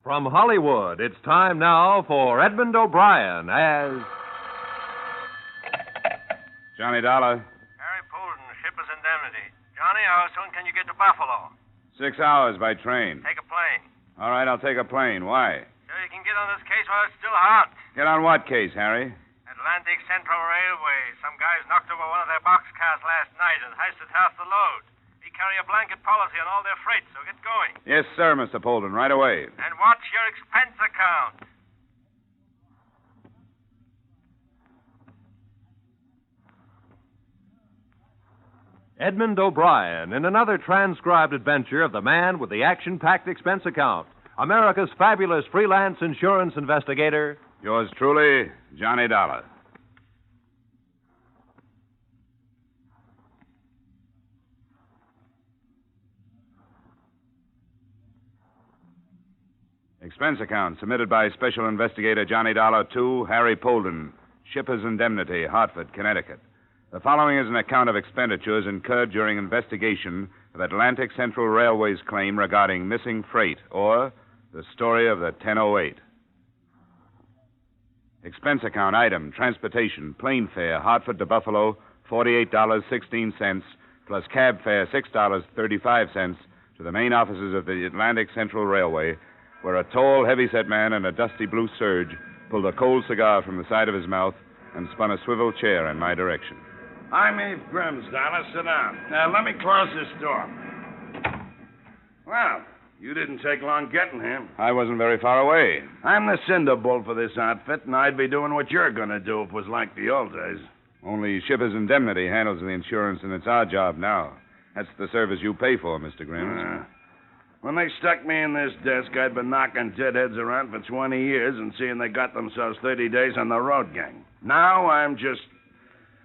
From Hollywood, it's time now for Edmund O'Brien as... Johnny Dollar. Harry Poulton, Shipper's Indemnity. Johnny, how soon can you get to Buffalo? 6 hours by train. Take a plane. All right, I'll take a plane. Why? So you can get on this case while it's still hot. Get on what case, Harry? Atlantic Central Railway. Some guys knocked over one of their boxcars last night and heisted half the load. We carry a blanket policy on all their freight, so get going. Yes, sir, Mr. Poulton, right away. And watch your expense account. Edmund O'Brien in another transcribed adventure of the man with the action-packed expense account, America's fabulous freelance insurance investigator. Yours truly, Johnny Dollar. Expense account submitted by Special Investigator Johnny Dollar to Harry Poulton, Shipper's Indemnity, Hartford, Connecticut. The following is an account of expenditures incurred during investigation of Atlantic Central Railway's claim regarding missing freight, or the story of the 1008. Expense account item, transportation, plane fare, Hartford to Buffalo, $48.16, plus cab fare, $6.35 to the main offices of the Atlantic Central Railway, where a tall, heavy-set man in a dusty blue serge pulled a cold cigar from the side of his mouth and spun a swivel chair in my direction. I'm Eve Grimm's, Dollar. Sit down. Now, let me close this door. Well, you didn't take long getting here. I wasn't very far away. I'm the cinder bull for this outfit, and I'd be doing what you're going to do if it was like the old days. Only Shipper's Indemnity handles the insurance, and it's our job now. That's the service you pay for, Mr. Grimm. When they stuck me in this desk, I'd been knocking deadheads around for 20 years and seeing they got themselves 30 days on the road gang. Now I'm just...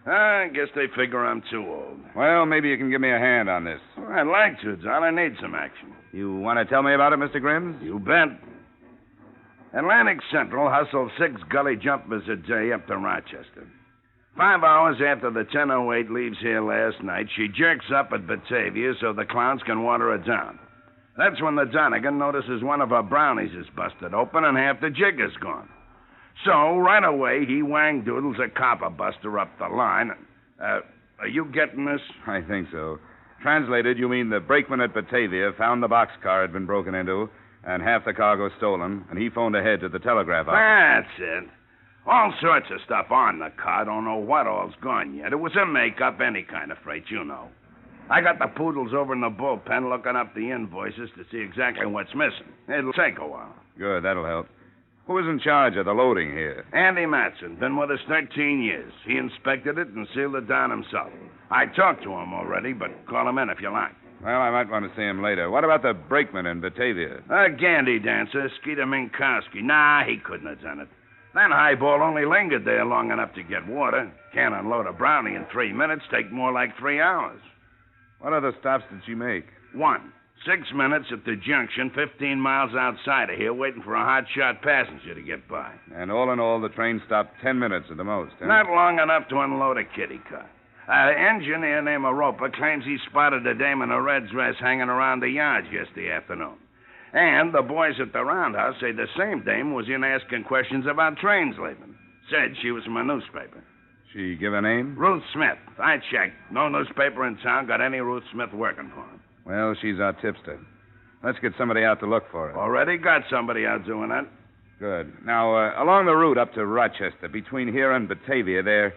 I guess they figure I'm too old. Well, maybe you can give me a hand on this. Well, I'd like to, John. I need some action. You want to tell me about it, Mr. Grimm? You bet. Atlantic Central hustled 6 gully jumpers a day up to Rochester. 5 hours after the 1008 leaves here last night, she jerks up at Batavia so the clowns can water her down. That's when the Donegan notices one of her brownies is busted open and half the jig is gone. So, right away, he wang-doodles a copper buster up the line. Are you getting this? I think so. Translated, you mean the brakeman at Batavia found the boxcar had been broken into and half the cargo stolen, and he phoned ahead to the telegraph office. That's it. All sorts of stuff on the car. Don't know what all's gone yet. It was a make-up, any kind of freight, you know. I got the poodles over in the bullpen looking up the invoices to see exactly what's missing. It'll take a while. Good, that'll help. Who was in charge of the loading here? Andy Matson. Been with us 13 years. He inspected it and sealed it down himself. I talked to him already, but call him in if you like. Well, I might want to see him later. What about the brakeman in Batavia? A Gandy dancer, Skeeter Minkowski. Nah, he couldn't have done it. That highball only lingered there long enough to get water. Can't unload a brownie in 3 minutes. Take more like 3 hours. What other stops did she make? 1. 6 minutes at the junction, 15 miles outside of here, waiting for a hot-shot passenger to get by. And all in all, the train stopped 10 minutes at the most, huh? Not long enough to unload a kiddie car. An engineer named Roper claims he spotted a dame in a red dress hanging around the yards yesterday afternoon. And the boys at the roundhouse say the same dame was in asking questions about trains leaving. Said she was from a newspaper. She give a name? Ruth Smith. I checked. No newspaper in town got any Ruth Smith working for him. Well, she's our tipster. Let's get somebody out to look for her. Already got somebody out doing that. Good. Now, along the route up to Rochester, between here and Batavia, there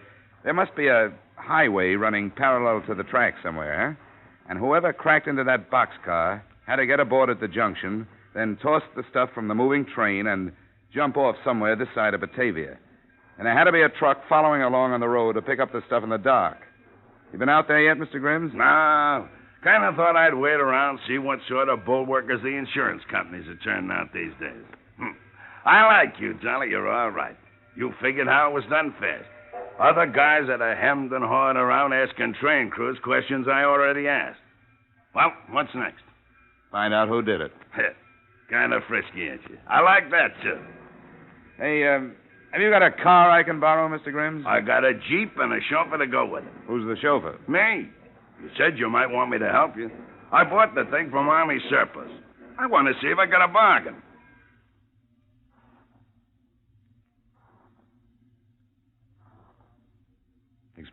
must be a highway running parallel to the track somewhere, huh? And whoever cracked into that boxcar had to get aboard at the junction, then toss the stuff from the moving train and jump off somewhere this side of Batavia. And there had to be a truck following along on the road to pick up the stuff in the dark. You been out there yet, Mr. Grimm? No. Kind of thought I'd wait around, see what sort of bulwarkers the insurance companies are turning out these days. I like you, Dolly. You're all right. You figured how it was done fast. Other guys that are hemmed and hawed around asking train crews questions I already asked. Well, what's next? Find out who did it. Kind of frisky, ain't you? I like that, too. Hey, have you got a car I can borrow, Mr. Grimm? I got a Jeep and a chauffeur to go with it. Who's the chauffeur? Me. You said you might want me to help you. I bought the thing from Army surplus. I want to see if I got a bargain.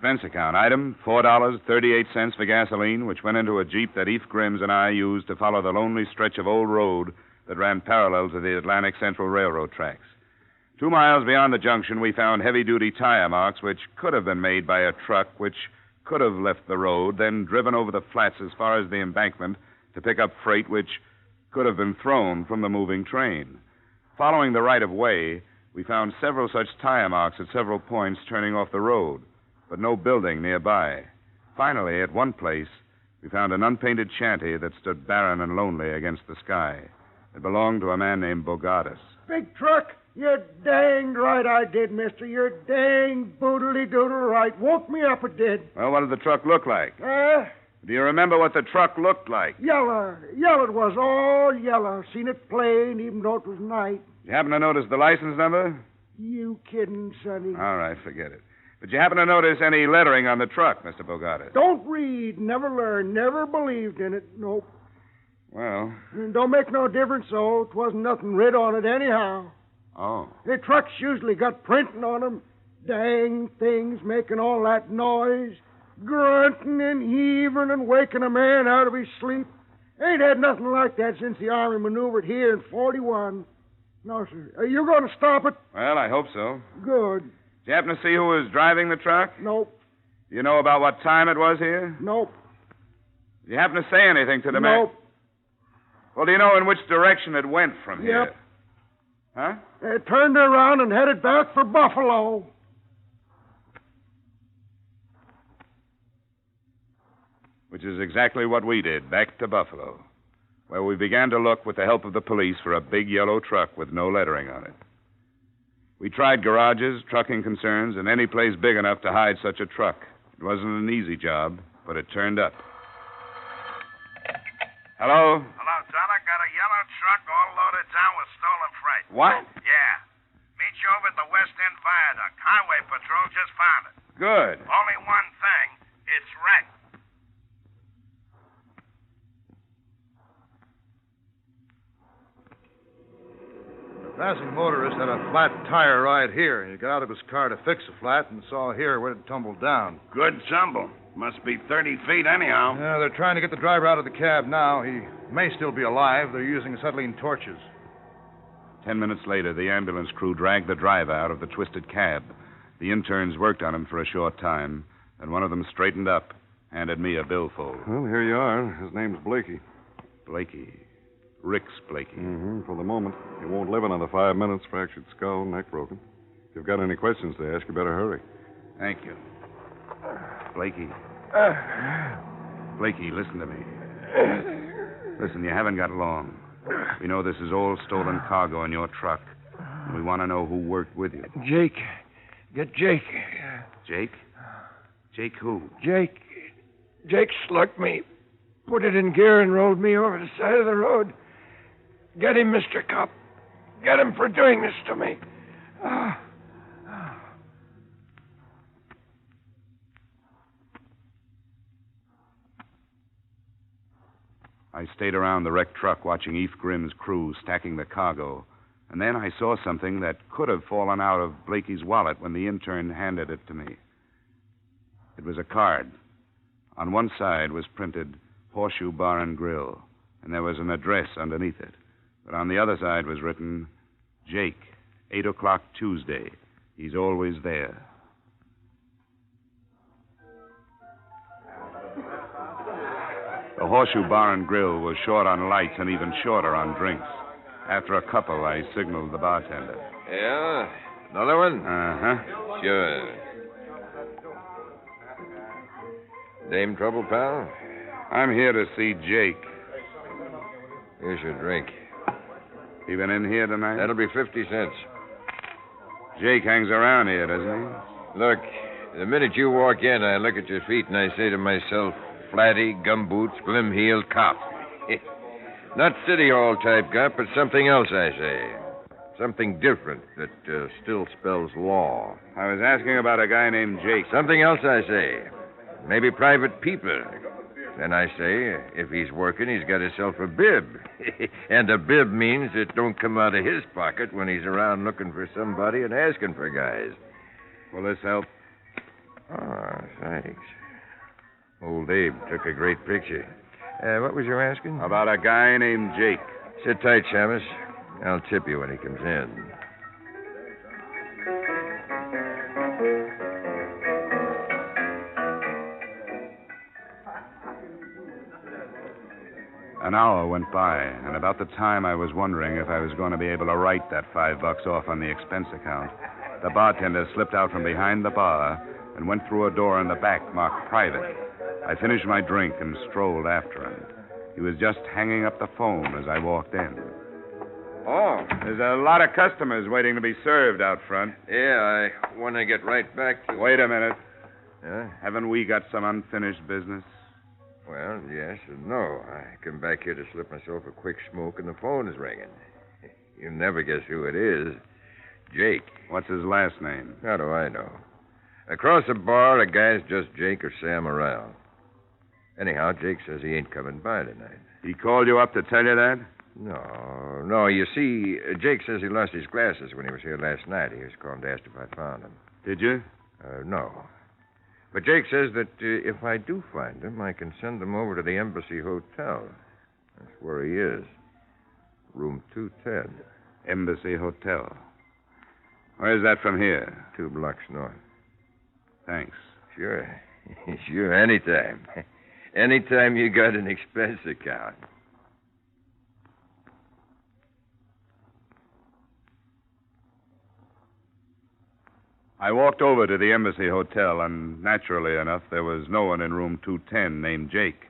expense account. Item, $4.38 for gasoline, which went into a Jeep that Eve Grimms and I used to follow the lonely stretch of old road that ran parallel to the Atlantic Central Railroad tracks. 2 miles beyond the junction, we found heavy-duty tire marks which could have been made by a truck which could have left the road, then driven over the flats as far as the embankment to pick up freight which could have been thrown from the moving train. Following the right-of-way, we found several such tire marks at several points turning off the road, but no building nearby. Finally, at one place, we found an unpainted shanty that stood barren and lonely against the sky. It belonged to a man named Bogardus. Big truck? You're danged right I did, mister. You're dang boodly-doodle right. Woke me up, it did. Well, what did the truck look like? Do you remember what the truck looked like? Yellow. Yellow it was, all yellow. Seen it plain, even though it was night. You happen to notice the license number? You kidding, sonny? All right, forget it. But you happen to notice any lettering on the truck, Mr. Bogardus? Don't read, never learn, never believed in it. Nope. Well... Don't make no difference, though. It wasn't nothing writ on it anyhow. Oh. The trucks usually got printing on them. Dang things making all that noise. Grunting and heaving and waking a man out of his sleep. Ain't had nothing like that since the Army maneuvered here in 41. No, sir. Are you going to stop it? Well, I hope so. Good. Did you happen to see who was driving the truck? Nope. Do you know about what time it was here? Nope. Did you happen to say anything to the man? Nope. Well, do you know in which direction it went from here? Yep. Huh? They turned around and headed back for Buffalo. Which is exactly what we did, back to Buffalo, where we began to look with the help of the police for a big yellow truck with no lettering on it. We tried garages, trucking concerns, and any place big enough to hide such a truck. It wasn't an easy job, but it turned up. Hello? Hello, son. I got a yellow truck all loaded down with stolen freight. What? Yeah. Meet you over at the West End Viaduct. Highway Patrol just found it. Good. Only one thing. It's wrecked. The passing motorist had a flat tire right here. He got out of his car to fix the flat and saw here where it tumbled down. Good tumble. Must be 30 feet anyhow. Yeah, they're trying to get the driver out of the cab now. He may still be alive. They're using acetylene torches. 10 minutes later, the ambulance crew dragged the driver out of the twisted cab. The interns worked on him for a short time, and one of them straightened up, handed me a billfold. Well, here you are. His name's Blakey. Blakey. Rick's Blakey. For the moment. He won't live another 5 minutes. Fractured skull, neck broken. If you've got any questions to ask, you better hurry. Thank you. Blakey. Blakey, listen to me. Listen, you haven't got long. We know this is all stolen cargo in your truck. And we want to know who worked with you. Jake. Get Jake. Jake? Jake who? Jake. Jake slugged me. Put it in gear and rolled me over the side of the road. Get him, Mr. Cop. Get him for doing this to me. I stayed around the wrecked truck watching Eve Grimm's crew stacking the cargo. And then I saw something that could have fallen out of Blakey's wallet when the intern handed it to me. It was a card. On one side was printed Horseshoe Bar and Grill, and there was an address underneath it. But on the other side was written, Jake, 8 o'clock Tuesday. He's always there. The Horseshoe Bar and Grill was short on lights and even shorter on drinks. After a couple, I signaled the bartender. Yeah? Another one? Uh-huh. Sure. Name trouble, pal? I'm here to see Jake. Here's your drink. He been in here tonight? That'll be 50 cents. Jake hangs around here, doesn't he? Look, the minute you walk in, I look at your feet and I say to myself, flatty, gumboots, glim-heeled cop. Not City Hall type cop, but something else, I say. Something different that still spells law. I was asking about a guy named Jake. Something else, I say. Maybe private people. Then I say, if he's working, he's got himself a bib. And a bib means it don't come out of his pocket when he's around looking for somebody and asking for guys. Will this help? Oh, thanks. Old Abe took a great picture. What was you asking? About a guy named Jake. Sit tight, Shamus. I'll tip you when he comes in. An hour went by, and about the time I was wondering if I was going to be able to write that $5 off on the expense account, the bartender slipped out from behind the bar and went through a door in the back marked private. I finished my drink and strolled after him. He was just hanging up the phone as I walked in. Oh, there's a lot of customers waiting to be served out front. Yeah, I want to get right back to... Wait a minute. Yeah? Haven't we got some unfinished business? Well, yes and no. I come back here to slip myself a quick smoke, and the phone is ringing. You'll never guess who it is. Jake. What's his last name? How do I know? Across the bar, a guy's just Jake or Sam around. Anyhow, Jake says he ain't coming by tonight. He called you up to tell you that? No. You see, Jake says he lost his glasses when he was here last night. He was called to ask if I found them. Did you? No. But Jake says that if I do find him, I can send them over to the Embassy Hotel. That's where he is. Room 210. Embassy Hotel. Where's that from here? 2 blocks north. Thanks. Sure. Sure, anytime. Anytime you got an expense account. I walked over to the Embassy Hotel, and naturally enough, there was no one in room 210 named Jake.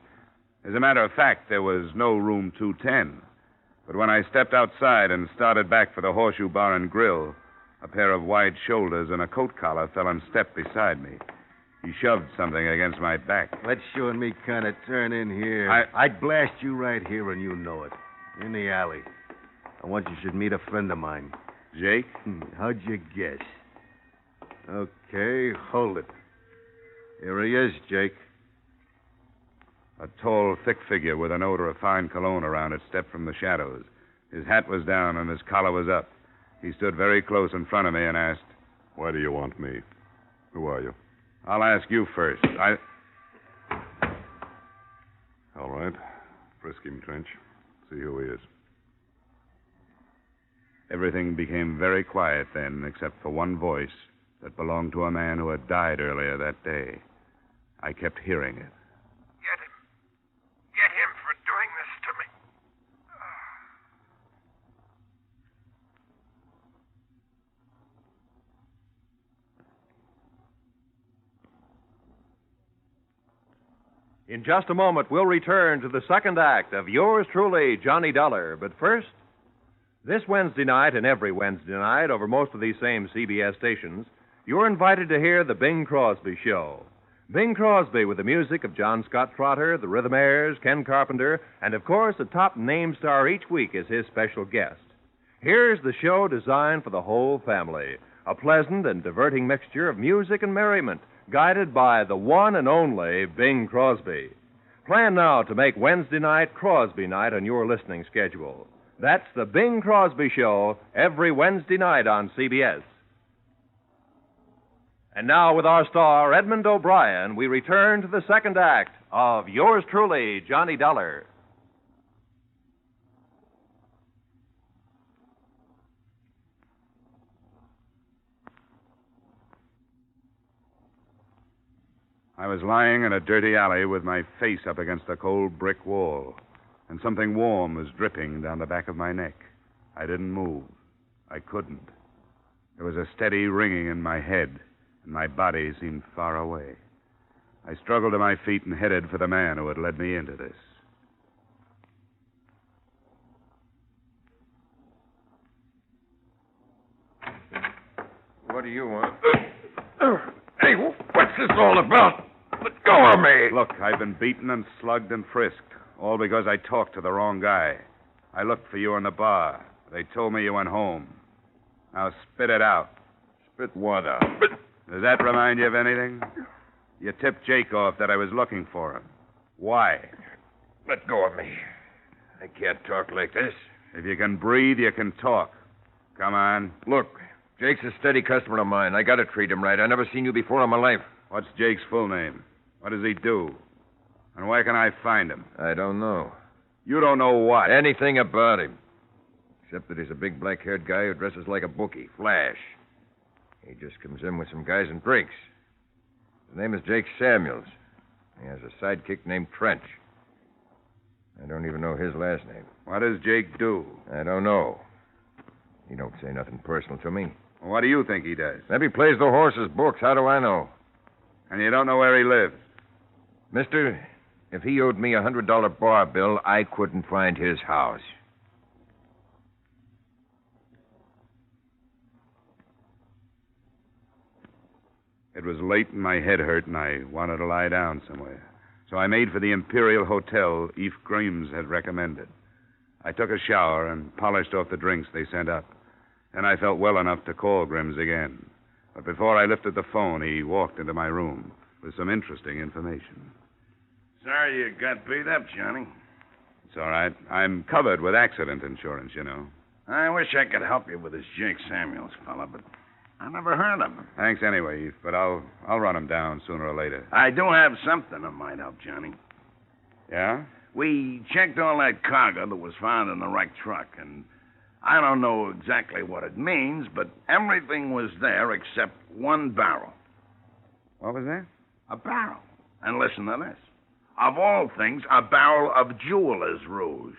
As a matter of fact, there was no room 210. But when I stepped outside and started back for the Horseshoe Bar and Grill, a pair of wide shoulders and a coat collar fell in step beside me. He shoved something against my back. Let you and me kind of turn in here. I'd blast you right here, and you know it. In the alley. I want you should meet a friend of mine. Jake? How'd you guess? Okay, hold it. Here he is, Jake. A tall, thick figure with an odor of fine cologne around it stepped from the shadows. His hat was down and his collar was up. He stood very close in front of me and asked, Why do you want me? Who are you? I'll ask you first. All right. Frisk him, Trench. See who he is. Everything became very quiet then, except for one voice that belonged to a man who had died earlier that day. I kept hearing it. Get him. Get him for doing this to me. In just a moment, we'll return to the second act of yours truly, Johnny Dollar. But first, this Wednesday night and every Wednesday night over most of these same CBS stations, you're invited to hear The Bing Crosby Show. Bing Crosby with the music of John Scott Trotter, the Rhythmaires, Ken Carpenter, and of course, a top name star each week is his special guest. Here's the show designed for the whole family. A pleasant and diverting mixture of music and merriment, guided by the one and only Bing Crosby. Plan now to make Wednesday night Crosby night on your listening schedule. That's The Bing Crosby Show every Wednesday night on CBS. And now, with our star, Edmund O'Brien, we return to the second act of yours truly, Johnny Dollar. I was lying in a dirty alley with my face up against a cold brick wall, and something warm was dripping down the back of my neck. I didn't move. I couldn't. There was a steady ringing in my head, and my body seemed far away. I struggled to my feet and headed for the man who had led me into this. What do you want? Hey, what's this all about? Let go of me. Look, I've been beaten and slugged and frisked, all because I talked to the wrong guy. I looked for you in the bar. They told me you went home. Now spit it out. Spit what out? Does that remind you of anything? You tipped Jake off that I was looking for him. Why? Let go of me. I can't talk like this. If you can breathe, you can talk. Come on. Look, Jake's a steady customer of mine. I gotta treat him right. I never seen you before in my life. What's Jake's full name? What does he do? And where can I find him? I don't know. You don't know what? Anything about him. Except that he's a big black-haired guy who dresses like a bookie, Flash. He just comes in with some guys and drinks. His name is Jake Samuels. He has a sidekick named Trench. I don't even know his last name. What does Jake do? I don't know. He don't say nothing personal to me. Well, what do you think he does? Maybe he plays the horse's books. How do I know? And you don't know where he lives? Mister, if he owed me a $100 bar bill, I couldn't find his house. It was late and my head hurt, and I wanted to lie down somewhere. So I made for the Imperial Hotel Eve Grimes had recommended. I took a shower and polished off the drinks they sent up. Then I felt well enough to call Grimes again. But before I lifted the phone, he walked into my room with some interesting information. Sorry you got beat up, Johnny. It's all right. I'm covered with accident insurance, you know. I wish I could help you with this Jake Samuels fella, but I never heard of him. Thanks anyway, Eve, but I'll run him down sooner or later. I do have something that might help, Johnny. Yeah? We checked all that cargo that was found in the wrecked truck, and I don't know exactly what it means, but everything was there except one barrel. What was that? A barrel. And listen to this. Of all things, a barrel of jeweler's rouge.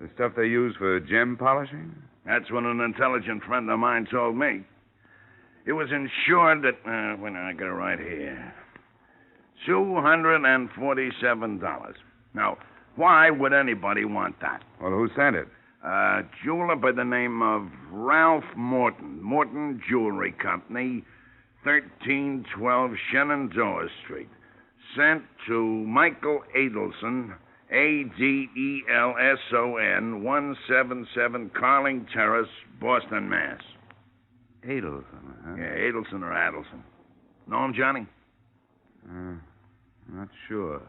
The stuff they use for gem polishing? That's what an intelligent friend of mine told me. It was insured at, I got it right here, $247. Now, why would anybody want that? Well, who sent it? A jeweler by the name of Ralph Morton. Morton Jewelry Company, 1312 Shenandoah Street. Sent to Michael Adelson, Adelson, 177 Carling Terrace, Boston, Mass. Adelson, huh? Yeah, Adelson or Adelson. Know him, Johnny? Not sure.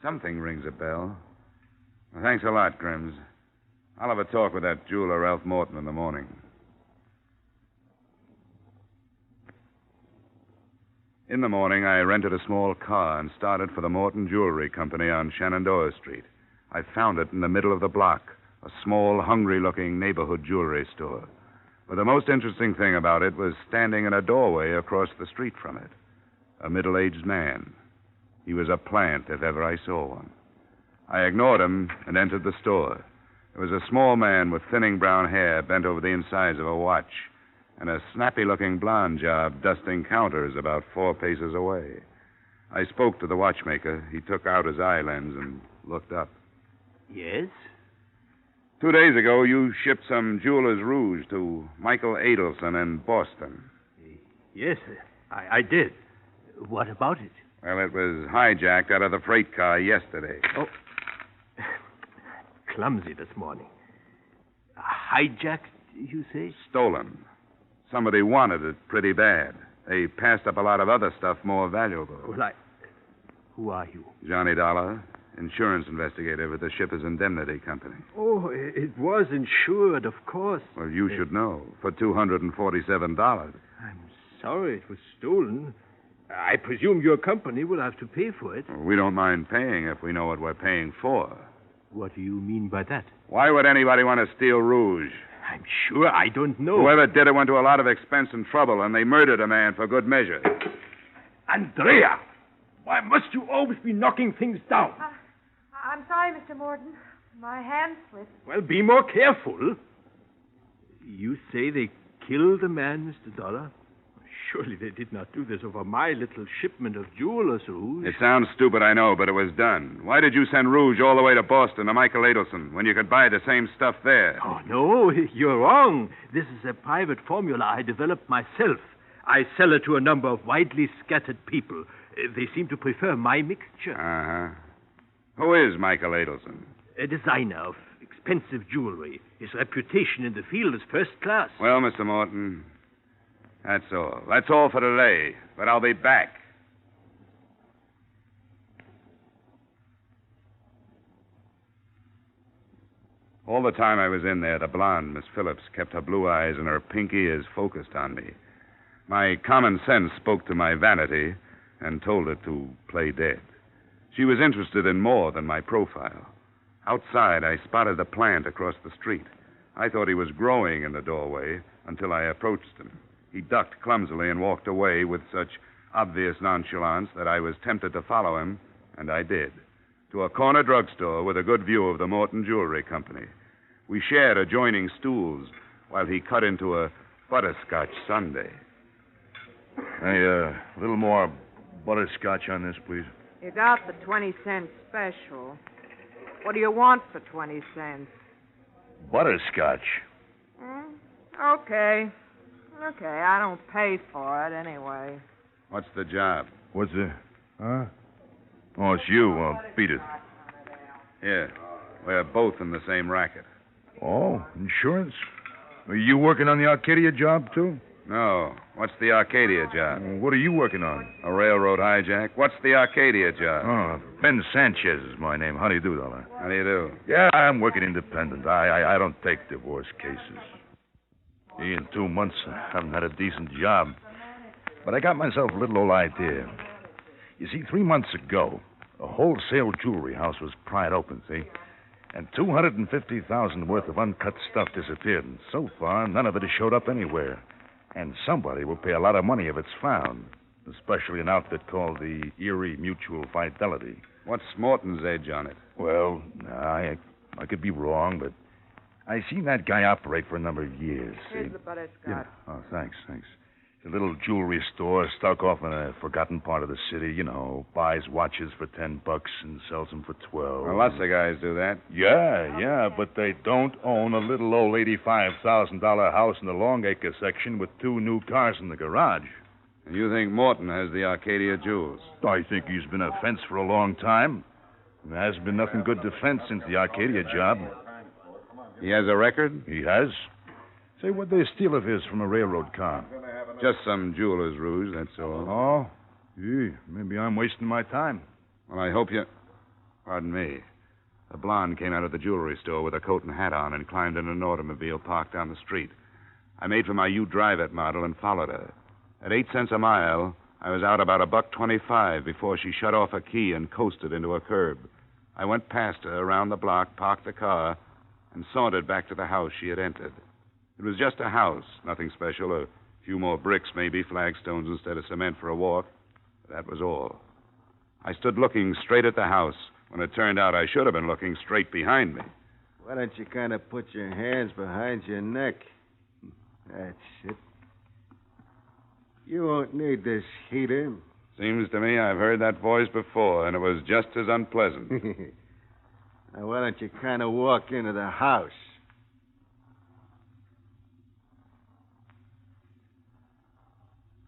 Something rings a bell. Well, thanks a lot, Grims. I'll have a talk with that jeweler, Ralph Morton, in the morning. In the morning, I rented a small car and started for the Morton Jewelry Company on Shenandoah Street. I found it in the middle of the block, a small, hungry-looking neighborhood jewelry store. But the most interesting thing about it was standing in a doorway across the street from it. A middle-aged man. He was a plant, if ever I saw one. I ignored him and entered the store. There was a small man with thinning brown hair bent over the insides of a watch, and a snappy-looking blonde job dusting counters about 4 paces away. I spoke to the watchmaker. He took out his eye lens and looked up. Yes? 2 days ago, you shipped some jeweler's rouge to Michael Adelson in Boston. Yes, I did. What about it? Well, it was hijacked out of the freight car yesterday. Oh. Clumsy this morning. Hijacked, you say? Stolen. Somebody wanted it pretty bad. They passed up a lot of other stuff more valuable. Well, who are you? Johnny Dollar, insurance investigator with the Shippers Indemnity Company. Oh, it was insured, of course. Well, you should know. For $247. I'm sorry it was stolen. I presume your company will have to pay for it. Well, we don't mind paying if we know what we're paying for. What do you mean by that? Why would anybody want to steal rouge? I'm sure I don't know. Whoever did it went to a lot of expense and trouble, and they murdered a man for good measure. Andrea! Why must you always be knocking things down? I'm sorry, Mr. Morton. My hand slipped. Well, be more careful. You say they killed a man, Mr. Dollar? Surely they did not do this over my little shipment of jeweler's rouge. It sounds stupid, I know, but it was done. Why did you send rouge all the way to Boston to Michael Adelson when you could buy the same stuff there? Oh, no, you're wrong. This is a private formula I developed myself. I sell it to a number of widely scattered people. They seem to prefer my mixture. Uh-huh. Who is Michael Adelson? A designer of expensive jewelry. His reputation in the field is first class. Well, Mr. Morton, that's all. That's all for today. But I'll be back. All the time I was in there, the blonde Miss Phillips kept her blue eyes and her pinky ears focused on me. My common sense spoke to my vanity, and told her to play dead. She was interested in more than my profile. Outside, I spotted the plant across the street. I thought he was growing in the doorway until I approached him. He ducked clumsily and walked away with such obvious nonchalance that I was tempted to follow him, and I did, to a corner drugstore with a good view of the Morton Jewelry Company. We shared adjoining stools while he cut into a butterscotch sundae. Hey, a little more butterscotch on this, please. You got the 20-cent special. What do you want for 20 cents? Butterscotch? Okay. Okay, I don't pay for it anyway. What's the job? What's the... Huh? Oh, it's you. Beat it. Here. We're both in the same racket. Oh, insurance? Are you working on the Arcadia job, too? No. What's the Arcadia job? What are you working on? A railroad hijack. What's the Arcadia job? Oh, Ben Sanchez is my name. How do you do, Dollar? How do you do? Yeah, I'm working independent. I don't take divorce cases. In 2 months, I haven't had a decent job. But I got myself a little old idea. You see, 3 months ago, a wholesale jewelry house was pried open, see? And $250,000 worth of uncut stuff disappeared. And so far, none of it has showed up anywhere. And somebody will pay a lot of money if it's found, especially an outfit called the Erie Mutual Fidelity. What's Morton's edge on it? Well, I could be wrong, but I've seen that guy operate for a number of years. Here's the butterscotch. Yeah. Oh, thanks. It's a little jewelry store stuck off in a forgotten part of the city, buys watches for $10 and sells them for $12. Well, lots of guys do that. Yeah, but they don't own a little old $85,000 house in the Longacre section with 2 new cars in the garage. And you think Morton has the Arcadia jewels? I think he's been a fence for a long time. There hasn't been nothing good to fence since the Arcadia job. He has a record? He has. Say, what'd they steal of his from a railroad car? Just some jeweler's ruse, that's all. Oh? Gee, maybe I'm wasting my time. Well, I hope you... Pardon me. A blonde came out of the jewelry store with a coat and hat on and climbed in an automobile parked down the street. I made for my You Drive It model and followed her. At 8 cents a mile, I was out about $1.25 before she shut off a key and coasted into a curb. I went past her around the block, parked the car, and sauntered back to the house she had entered. It was just a house, nothing special, a few more bricks, maybe, flagstones instead of cement for a walk. That was all. I stood looking straight at the house when it turned out I should have been looking straight behind me. Why don't you kind of put your hands behind your neck? That's it. You won't need this heater. Seems to me I've heard that voice before, and it was just as unpleasant. Now, why don't you kind of walk into the house?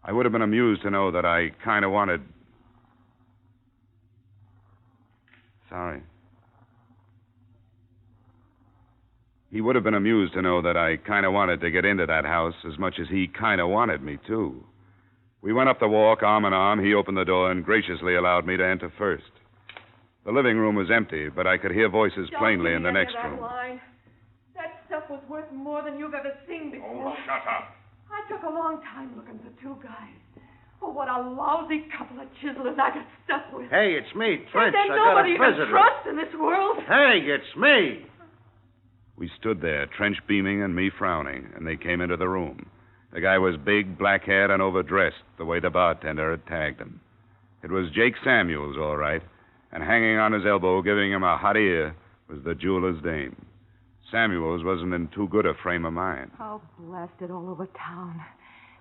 I would have been amused to know that I kind of wanted... Sorry. He would have been amused to know that I kind of wanted to get into that house as much as he kind of wanted me to. We went up the walk, arm in arm. He opened the door and graciously allowed me to enter first. The living room was empty, but I could hear voices plainly in the next room. That stuff was worth more than you've ever seen before. Oh, shut up. I took a long time looking for 2 guys. Oh, what a lousy couple of chiselers I got stuck with. Hey, it's me, Trench. There's I got nobody a you can visitor. trust in this world. Hey, it's me. We stood there, Trench beaming and me frowning, and they came into the room. The guy was big, black-haired, and overdressed, the way the bartender had tagged him. It was Jake Samuels, all right, and hanging on his elbow, giving him a hot ear, was the jeweler's dame. Samuels wasn't in too good a frame of mind. I'll blast it all over town.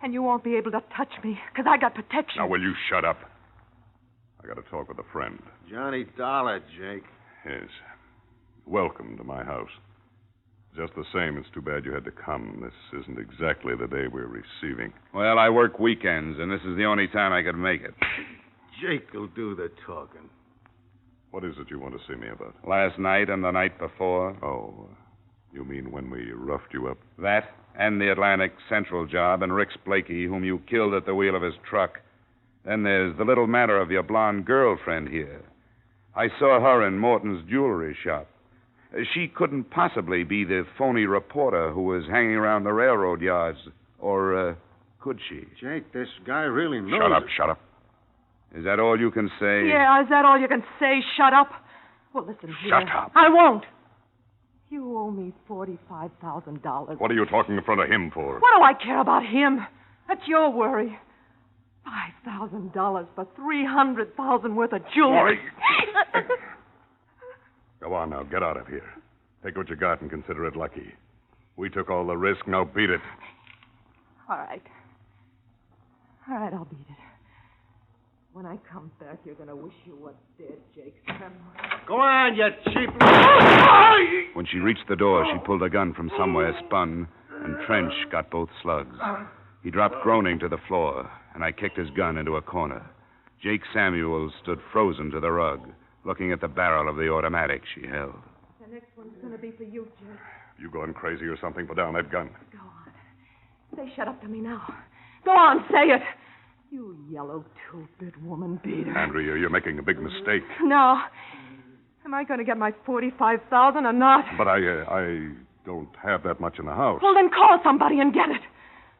And you won't be able to touch me, because I got protection. Now, will you shut up? I got to talk with a friend. Johnny Dollar, Jake. Yes. Welcome to my house. Just the same, it's too bad you had to come. This isn't exactly the day we're receiving. Well, I work weekends, and this is the only time I could make it. Jake will do the talking. What is it you want to see me about? Last night and the night before. Oh, you mean when we roughed you up? That and the Atlantic Central job and Rick's Blakey, whom you killed at the wheel of his truck. Then there's the little matter of your blonde girlfriend here. I saw her in Morton's jewelry shop. She couldn't possibly be the phony reporter who was hanging around the railroad yards. Or, could she? Jake, this guy really knows... Shut up. Is that all you can say? Yeah, is that all you can say? Shut up? Well, listen here. Shut up. I won't. You owe me $45,000. What are you talking in front of him for? What do I care about him? That's your worry. $5,000 for $300,000 worth of jewelry. Go on now, get out of here. Take what you got and consider it lucky. We took all the risk, now beat it. All right. All right, I'll beat it. When I come back, you're going to wish you were dead, Jake Sam. Go on, you cheap... When she reached the door, she pulled a gun from somewhere, spun, and Trench got both slugs. He dropped groaning to the floor, and I kicked his gun into a corner. Jake Samuels stood frozen to the rug, looking at the barrel of the automatic she held. The next one's going to be for you, Jake. You going crazy or something? Put down that gun. Go on. Say shut up to me now. Go on, say it. You yellow two-bit woman beater. Andrea, you're making a big mistake. No. Am I going to get my $45,000 or not? But I don't have that much in the house. Well, then call somebody and get it.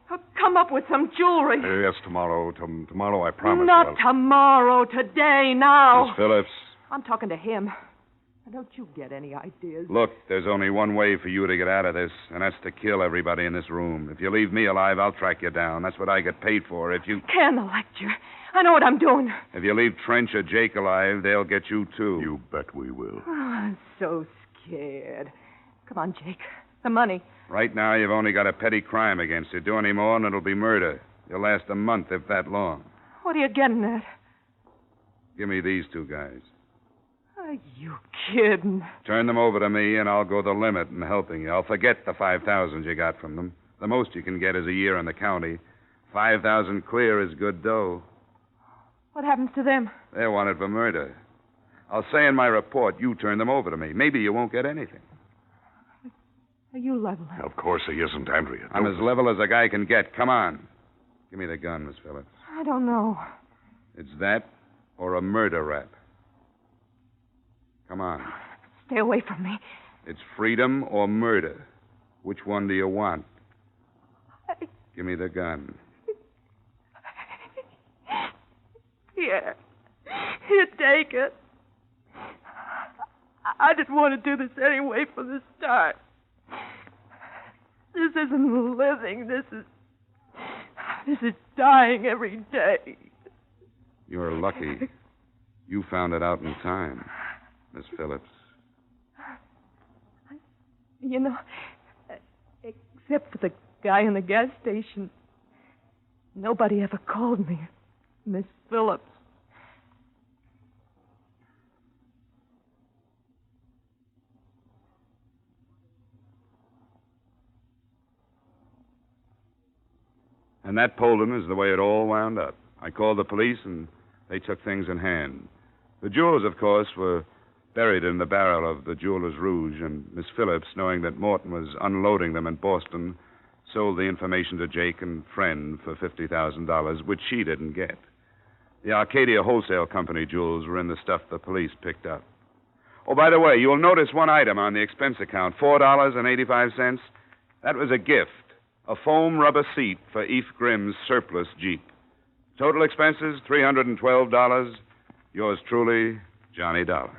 Or come up with some jewelry. Yes, tomorrow. Tomorrow, I promise. Not tomorrow. Today, now. Miss Phillips. I'm talking to him. And don't you get any ideas? Look, there's only one way for you to get out of this, and that's to kill everybody in this room. If you leave me alive, I'll track you down. That's what I get paid for. If you... Can the lecture. I know what I'm doing. If you leave Trench or Jake alive, they'll get you, too. You bet we will. Oh, I'm so scared. Come on, Jake. The money. Right now, you've only got a petty crime against you. Do any more, and it'll be murder. You'll last a month, if that long. What are you getting at? Give me these two guys. Are you kidding? Turn them over to me, and I'll go the limit in helping you. I'll forget the $5,000 you got from them. The most you can get is a year in the county. $5,000 clear is good dough. What happens to them? They're wanted for murder. I'll say in my report, you turn them over to me. Maybe you won't get anything. Are you leveling? Of course he isn't, Andrea. I'm as level as a guy can get. Come on. Give me the gun, Miss Phillips. I don't know. It's that or a murder rap. Come on. Stay away from me. It's freedom or murder. Which one do you want? Give me the gun. Here. Here, take it. I didn't want to do this anyway from the start. This isn't living. This is dying every day. You're lucky. You found it out in time, Miss Phillips. You know, except for the guy in the gas station, nobody ever called me Miss Phillips. And that, Polden, is the way it all wound up. I called the police, and they took things in hand. The jewels, of course, were buried in the barrel of the Jeweler's Rouge, and Miss Phillips, knowing that Morton was unloading them in Boston, sold the information to Jake and friend for $50,000, which she didn't get. The Arcadia Wholesale Company jewels were in the stuff the police picked up. Oh, by the way, you'll notice one item on the expense account, $4.85. That was a gift. A foam rubber seat for Eve Grimm's surplus Jeep. Total expenses, $312. Yours truly, Johnny Dollar.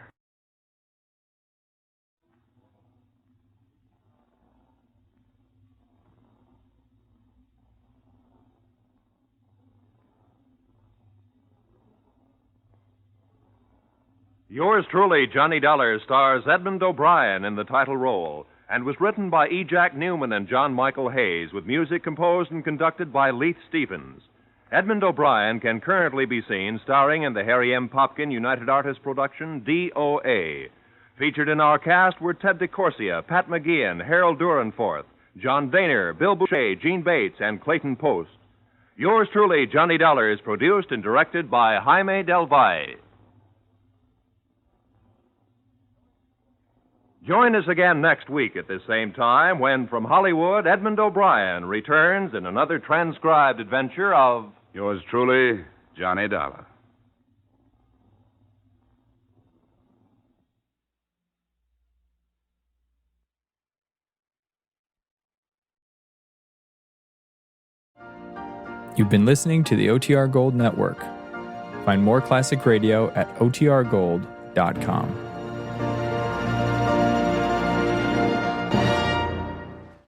Yours truly, Johnny Dollar, stars Edmund O'Brien in the title role and was written by E. Jack Newman and John Michael Hayes, with music composed and conducted by Leith Stevens. Edmund O'Brien can currently be seen starring in the Harry M. Popkin United Artists production, DOA. Featured in our cast were Ted DeCorsia, Pat McGeehan, Harold Durenforth, John Daner, Bill Boucher, Gene Bates, and Clayton Post. Yours truly, Johnny Dollar, is produced and directed by Jaime Del Valle. Join us again next week at this same time when, from Hollywood, Edmund O'Brien returns in another transcribed adventure of... Yours truly, Johnny Dollar. You've been listening to the OTR Gold Network. Find more classic radio at otrgold.com.